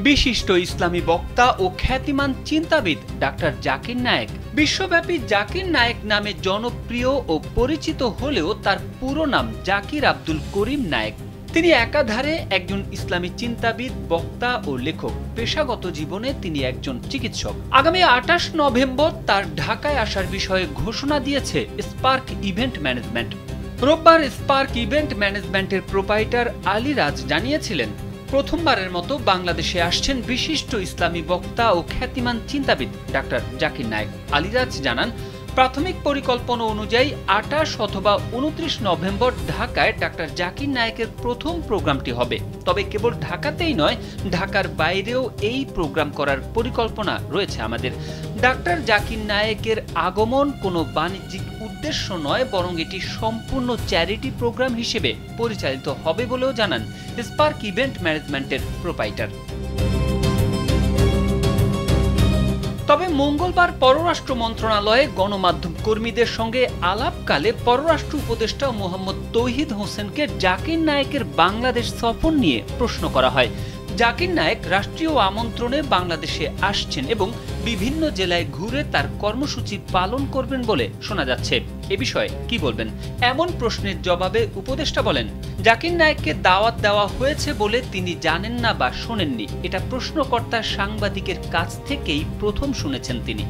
বিশিষ্ট ইসলামী বক্তা ও খ্যাতিমান চিন্তাবিদ ডাক্তার জাকির নায়েক। বিশ্বব্যাপী জাকির নায়েক নামে জনপ্রিয় ও পরিচিত হলেও তার পুরো নাম জাকির আব্দুল করিম নায়েক। তিনি একাধারে একজন ইসলামী চিন্তাবিদ, বক্তা ও লেখক। পেশাগত জীবনে তিনি একজন চিকিৎসক। আগামী ২৮ নভেম্বর তার ঢাকায় আসার বিষয়ে ঘোষণা দিয়েছে স্পার্ক ইভেন্ট ম্যানেজমেন্ট। রোববার স্পার্ক ইভেন্ট ম্যানেজমেন্টের প্রোপাইটার আলী রাজ জানিয়েছিলেন, প্রথমবারের মতো বাংলাদেশে আসছেন বিশিষ্ট ইসলামী বক্তা ও খ্যাতিমান চিন্তাবিদ ডাক্তার জাকির নায়েক। আলী রাজ জানান, প্রাথমিক পরিকল্পনা অনুযায়ী ২৮ অথবা ২৯ নভেম্বর ঢাকায় ডাক্তার জাকির নায়েকের প্রথম প্রোগ্রামটি হবে। তবে কেবল ঢাকাতেই নয়, ঢাকার বাইরেও এই প্রোগ্রাম করার পরিকল্পনা রয়েছে আমাদের। ডাক্তার জাকির নায়েকের আগমন কোনো বাণিজ্যিক উদ্দেশ্য নয়, বরং এটি সম্পূর্ণ চ্যারিটি প্রোগ্রাম হিসেবে পরিচালিত হবে বলেও জানান স্পার্ক ইভেন্ট ম্যানেজমেন্টের প্রোপাইটার। তবে মঙ্গলবার পররাষ্ট্র মন্ত্রণালয়ে গণমাধ্যম কর্মীদের সঙ্গে আলাপকালে পররাষ্ট্র উপদেষ্টা মোহাম্মদ তৌহিদ হোসেনকে জাকির নায়েকের বাংলাদেশ সফর নিয়ে প্রশ্ন করা হয়। জাকির নায়েক রাষ্ট্রীয় আমন্ত্রণে বাংলাদেশে আসছেন এবং বিভিন্ন জেলায় ঘুরে তার কর্মসূচি পালন করবেন বলে শোনা যাচ্ছে। এ বিষয়ে কি বলবেন? এমন প্রশ্নের জবাবে উপদেষ্টা বলেন, জাকির নায়েককে দাওয়াত দেওয়া হয়েছে বলে তিনি জানেন না বা শোনেননি। এটা প্রশ্নকর্তা সাংবাদিকের কাছ থেকেই প্রথম শুনেছেন তিনি।